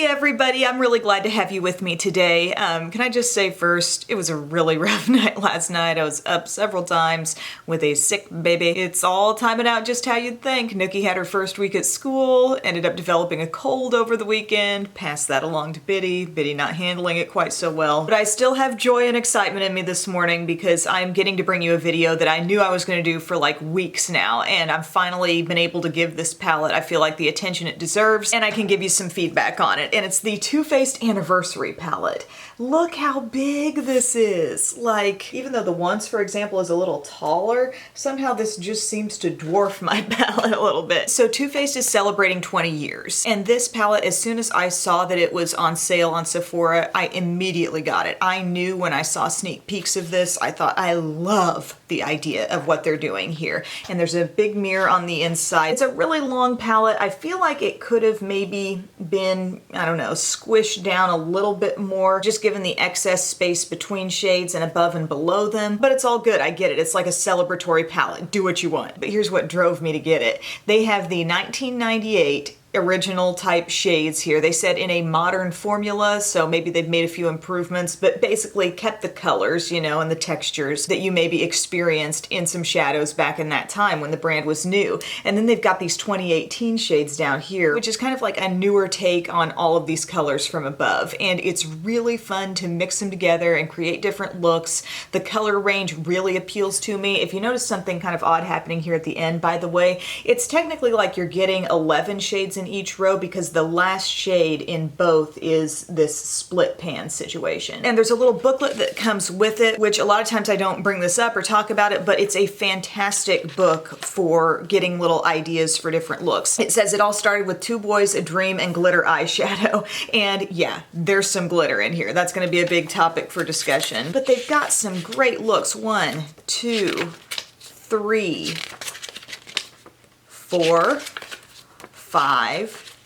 Hey everybody, I'm really glad to have you with me today. Can I just say first, it was a really rough night last night. I was up several times with a sick baby. It's all timing out just how you'd think. Nookie had her first week at school, ended up developing a cold over the weekend, passed that along to Biddy. Biddy not handling it quite so well. But I still have joy and excitement in me this morning because I'm getting to bring you a video that I knew I was going to do for like weeks now, and I've finally been able to give this palette, I feel like, the attention it deserves, and I can give you some feedback on it. And it's the Too Faced Anniversary palette. Look how big this is. Like, even though the Once, for example, is a little taller, somehow this just seems to dwarf my palette a little bit. So Too Faced is celebrating 20 years. And this palette, as soon as I saw that it was on sale on Sephora, I immediately got it. I knew when I saw sneak peeks of this, I thought, I love the idea of what they're doing here. And there's a big mirror on the inside. It's a really long palette. I feel like it could have maybe been, I don't know, squished down a little bit more, just given the excess space between shades and above and below them. But it's all good. I get it. It's like a celebratory palette. Do what you want. But here's what drove me to get it. They have the 1998 original type shades here. They said in a modern formula, so maybe they've made a few improvements, but basically kept the colors, you know, and the textures that you maybe experienced in some shadows back in that time when the brand was new. And then they've got these 2018 shades down here, which is kind of like a newer take on all of these colors from above. And it's really fun to mix them together and create different looks. The color range really appeals to me. If you notice something kind of odd happening here at the end, by the way, it's technically like you're getting 11 shades in each row because the last shade in both is this split pan situation. And there's a little booklet that comes with it, which a lot of times I don't bring this up or talk about it, but it's a fantastic book for getting little ideas for different looks. It says it all started with two boys, a dream, and glitter eyeshadow. And yeah, there's some glitter in here. That's going to be a big topic for discussion. But they've got some great looks. 1, 2, 3, 4, 5,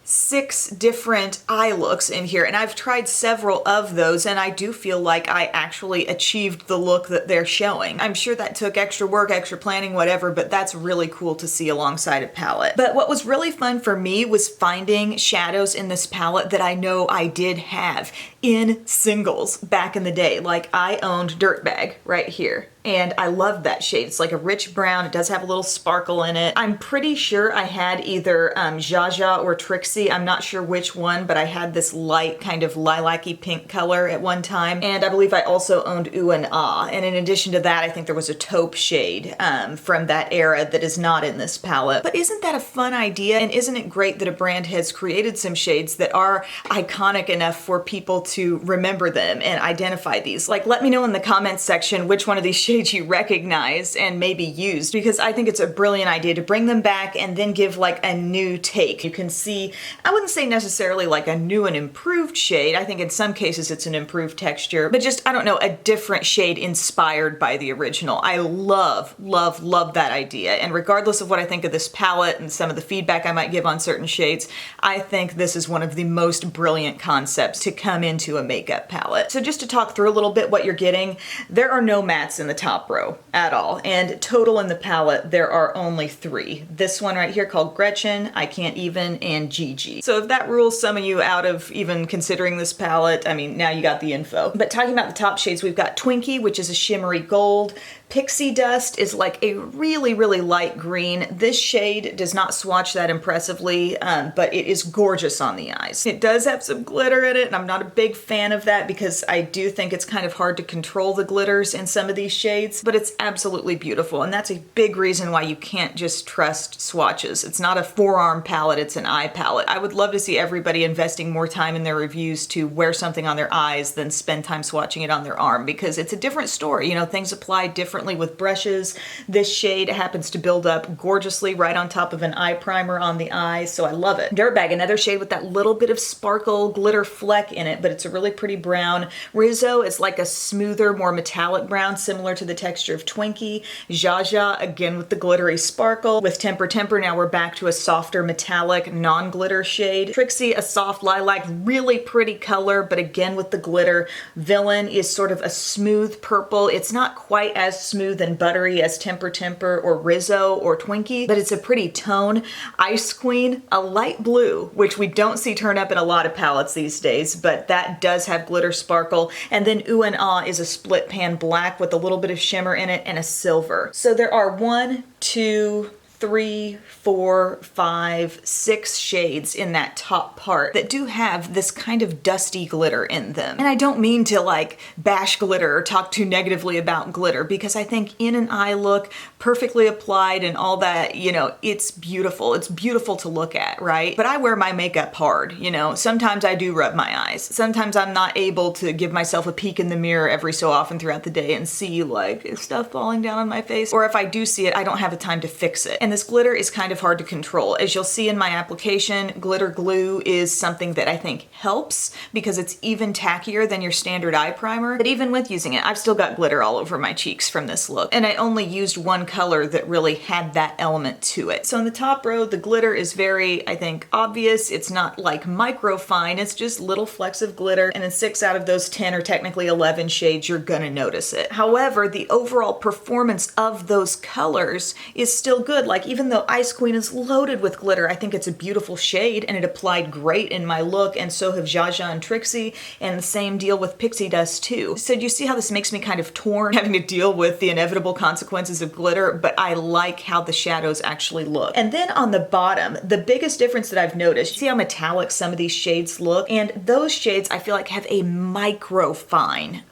6 different eye looks in here, and I've tried several of those, and I do feel like I actually achieved the look that they're showing. I'm sure that took extra work, extra planning, whatever, but that's really cool to see alongside a palette. But what was really fun for me was finding shadows in this palette that I know I did have in singles back in the day. Like, I owned Dirtbag right here, and I loved that shade. It's like a rich brown. It does have a little sparkle in it. I'm pretty sure I had either Zsa or Trixie. I'm not sure which one, but I had this light kind of lilac-y pink color at one time. And I believe I also owned Ooh and Ah. And in addition to that, I think there was a taupe shade from that era that is not in this palette. But isn't that a fun idea? And isn't it great that a brand has created some shades that are iconic enough for people to remember them and identify these? Like, let me know in the comments section which one of these shades you recognize and maybe used, because I think it's a brilliant idea to bring them back and then give like a new take. You can see, I wouldn't say necessarily like a new and improved shade. I think in some cases it's an improved texture, but just, I don't know, a different shade inspired by the original. I love, love, love that idea. And regardless of what I think of this palette and some of the feedback I might give on certain shades, I think this is one of the most brilliant concepts to come into a makeup palette. So just to talk through a little bit what you're getting, there are no mattes in the top row at all. And total in the palette, there are only 3. This one right here called Gretchen, I Can't Even, and Gigi. So if that rules some of you out of even considering this palette, I mean, now you got the info. But talking about the top shades, we've got Twinkie, which is a shimmery gold. Pixie Dust is like a really, really light green. This shade does not swatch that impressively, but it is gorgeous on the eyes. It does have some glitter in it, and I'm not a big fan of that because I do think it's kind of hard to control the glitters in some of these shades, but it's absolutely beautiful, and that's a big reason why you can't just trust swatches. It's not a forearm palette, it's an eye palette. I would love to see everybody investing more time in their reviews to wear something on their eyes than spend time swatching it on their arm, because it's a different story. You know, things apply differently with brushes. This shade happens to build up gorgeously right on top of an eye primer on the eye, so I love it. Dirtbag, another shade with that little bit of sparkle glitter fleck in it, but it's a really pretty brown. Rizzo is like a smoother, more metallic brown, similar to the texture of Twinkie. Zsa, again with the glittery sparkle. With Temper Temper, now we're back to a softer metallic, non-glitter shade. Trixie, a soft lilac, really pretty color, but again with the glitter. Villain is sort of a smooth purple. It's not quite as smooth and buttery as Temper Temper or Rizzo or Twinkie, but it's a pretty tone. Ice Queen, a light blue, which we don't see turn up in a lot of palettes these days, but that does have glitter sparkle. And then Ooh and Ah is a split pan black with a little bit of shimmer in it and a silver. So there are 1, 2, 3, 4, 5, 6 shades in that top part that do have this kind of dusty glitter in them. And I don't mean to like bash glitter or talk too negatively about glitter, because I think in an eye look, perfectly applied and all that, you know, it's beautiful. It's beautiful to look at, right? But I wear my makeup hard, you know. Sometimes I do rub my eyes. Sometimes I'm not able to give myself a peek in the mirror every so often throughout the day and see like stuff falling down on my face. Or if I do see it, I don't have the time to fix it. And this glitter is kind of hard to control. As you'll see in my application, glitter glue is something that I think helps because it's even tackier than your standard eye primer. But even with using it, I've still got glitter all over my cheeks from this look. And I only used one color that really had that element to it. So in the top row, the glitter is very, I think, obvious. It's not like micro fine, it's just little flecks of glitter. And in 6 out of those 10 or technically 11 shades, you're gonna notice it. However, the overall performance of those colors is still good. Like even though Ice Queen is loaded with glitter, I think it's a beautiful shade and it applied great in my look, and so have Zsa Zsa and Trixie, and the same deal with Pixie Dust too. So do you see how this makes me kind of torn, having to deal with the inevitable consequences of glitter, but I like how the shadows actually look. And then on the bottom, the biggest difference that I've noticed, see how metallic some of these shades look? And those shades I feel like have a micro fine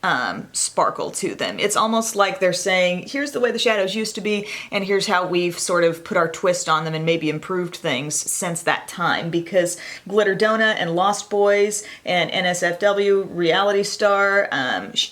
sparkle to them. It's almost like they're saying, here's the way the shadows used to be, and here's how we've sort of put our twist on them and maybe improved things since that time, because Glitter Donut and Lost Boys and NSFW, Reality Star,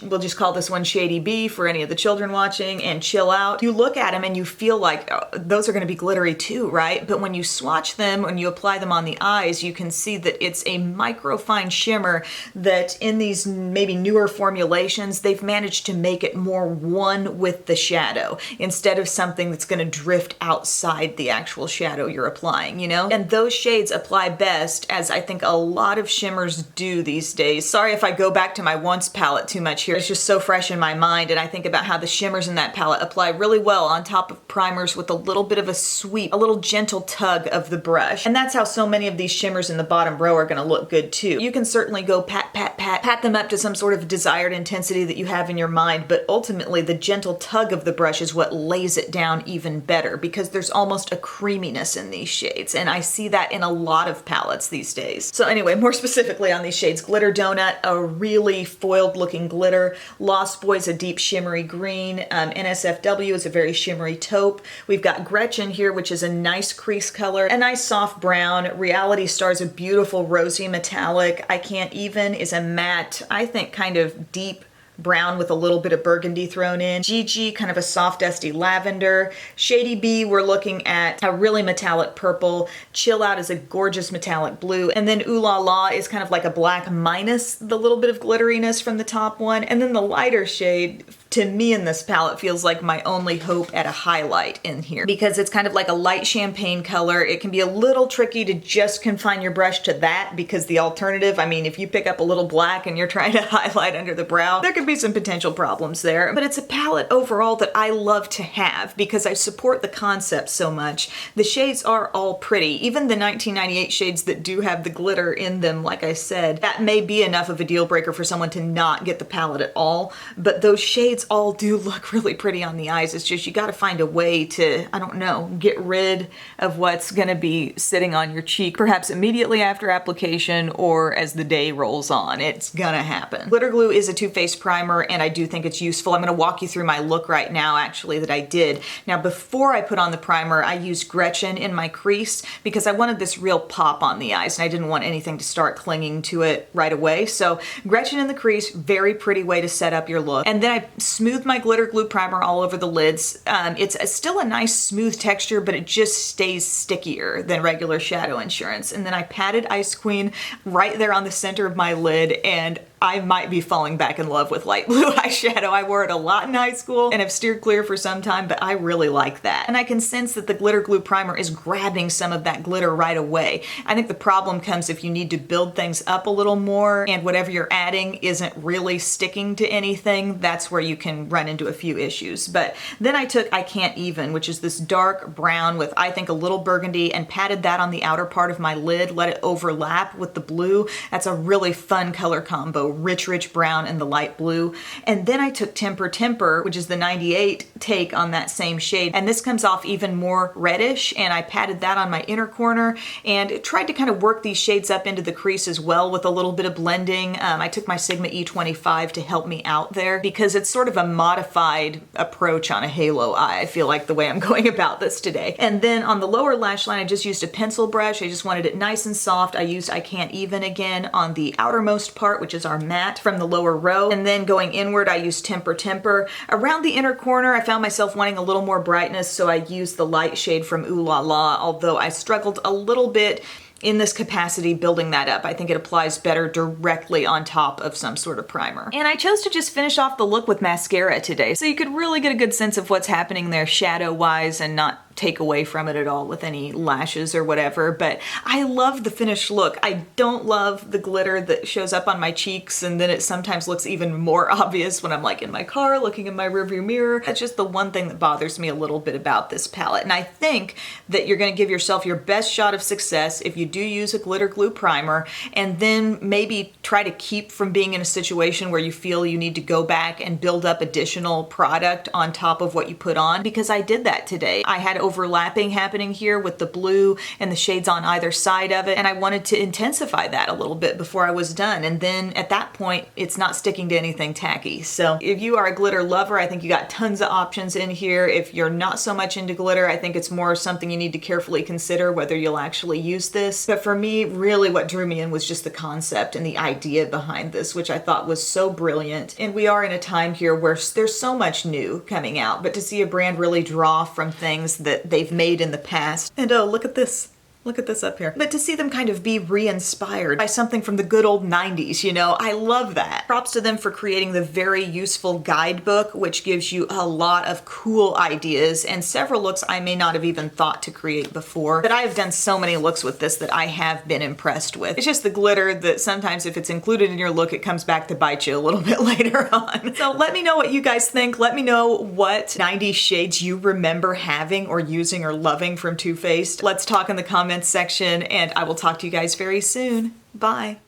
we'll just call this one Shady B for any of the children watching, and Chill Out, you look at them and you feel like those are going to be glittery too, right? But when you swatch them, when you apply them on the eyes, you can see that it's a microfine shimmer that in these maybe newer formulations, they've managed to make it more one with the shadow instead of something that's going to drift outside the actual shadow you're applying, you know? And those shades apply best, as I think a lot of shimmers do these days. Sorry if I go back to my once palette too much here. It's just so fresh in my mind, and I think about how the shimmers in that palette apply really well on top of primers with a little bit of a sweep, a little gentle tug of the brush. And that's how so many of these shimmers in the bottom row are gonna look good too. You can certainly go pat them up to some sort of desired intensity that you have in your mind, but ultimately the gentle tug of the brush is what lays it down even better, because there's almost a creaminess in these shades, and I see that in a lot of palettes these days. So anyway, more specifically on these shades, Glitter Donut, a really foiled looking glitter. Lost Boys, a deep shimmery green. NSFW is a very shimmery taupe. We've got Gretchen here, which is a nice crease color, a nice soft brown. Reality Star is a beautiful rosy metallic. I Can't Even is a matte, I think kind of deep brown with a little bit of burgundy thrown in. Gigi, kind of a soft dusty lavender. Shady B, we're looking at a really metallic purple. Chill Out is a gorgeous metallic blue. And then Ooh La La is kind of like a black minus the little bit of glitteriness from the top one. And then the lighter shade, to me in this palette, feels like my only hope at a highlight in here, because it's kind of like a light champagne color. It can be a little tricky to just confine your brush to that, because the alternative, I mean, if you pick up a little black and you're trying to highlight under the brow, there could be some potential problems there. But it's a palette overall that I love to have because I support the concept so much. The shades are all pretty. Even the 1998 shades that do have the glitter in them, like I said, that may be enough of a deal breaker for someone to not get the palette at all. But those shades all do look really pretty on the eyes. It's just you got to find a way to, I don't know, get rid of what's going to be sitting on your cheek, perhaps immediately after application or as the day rolls on. It's gonna happen. Glitter glue is a Too Faced primer, and I do think it's useful. I'm going to walk you through my look right now, actually, that I did. Now, before I put on the primer, I used Gretchen in my crease because I wanted this real pop on the eyes, and I didn't want anything to start clinging to it right away. So Gretchen in the crease, very pretty way to set up your look. And then I smoothed my glitter glue primer all over the lids. It's still a nice smooth texture, but it just stays stickier than regular shadow insurance. And then I patted Ice Queen right there on the center of my lid, and I might be falling back in love with light blue eyeshadow. I wore it a lot in high school and have steered clear for some time, but I really like that. And I can sense that the glitter glue primer is grabbing some of that glitter right away. I think the problem comes if you need to build things up a little more and whatever you're adding isn't really sticking to anything. That's where you can run into a few issues. But then I took I Can't Even, which is this dark brown with, I think, a little burgundy, and patted that on the outer part of my lid, let it overlap with the blue. That's a really fun color combo, rich brown and the light blue. And then I took Temper, which is the 98 take on that same shade, and this comes off even more reddish, and I patted that on my inner corner and tried to kind of work these shades up into the crease as well with a little bit of blending. I took my Sigma E25 to help me out there because it's sort of a modified approach on a halo eye, I feel like, the way I'm going about this today. And then on the lower lash line, I just used a pencil brush. I just wanted it nice and soft. I used I Can't Even again on the outermost part, which is our matte from the lower row. And then going inward, I used Temper. Around the inner corner, I found myself wanting a little more brightness, so I used the light shade from Ooh La La, although I struggled a little bit in this capacity building that up. I think it applies better directly on top of some sort of primer. And I chose to just finish off the look with mascara today, so you could really get a good sense of what's happening there shadow-wise and not take away from it at all with any lashes or whatever. But I love the finished look. I don't love the glitter that shows up on my cheeks, and then it sometimes looks even more obvious when I'm like in my car looking in my rearview mirror. That's just the one thing that bothers me a little bit about this palette. And I think that you're going to give yourself your best shot of success if you do use a glitter glue primer, and then maybe try to keep from being in a situation where you feel you need to go back and build up additional product on top of what you put on, because I did that today. I had overlapping happening here with the blue and the shades on either side of it, and I wanted to intensify that a little bit before I was done, and then at that point it's not sticking to anything tacky. So if you are a glitter lover, I think you got tons of options in here. If you're not so much into glitter, I think it's more something you need to carefully consider whether you'll actually use this. But for me, really what drew me in was just the concept and the idea behind this, which I thought was so brilliant. And we are in a time here where there's so much new coming out, but to see a brand really draw from things that they've made in the past. And oh, look at this. Look at this up here. But to see them kind of be re-inspired by something from the good old 90s, you know, I love that. Props to them for creating the very useful guidebook, which gives you a lot of cool ideas and several looks I may not have even thought to create before. But I have done so many looks with this that I have been impressed with. It's just the glitter that sometimes if it's included in your look, it comes back to bite you a little bit later on. So let me know what you guys think. Let me know what 90s shades you remember having or using or loving from Too Faced. Let's talk in the comments section, and I will talk to you guys very soon. Bye.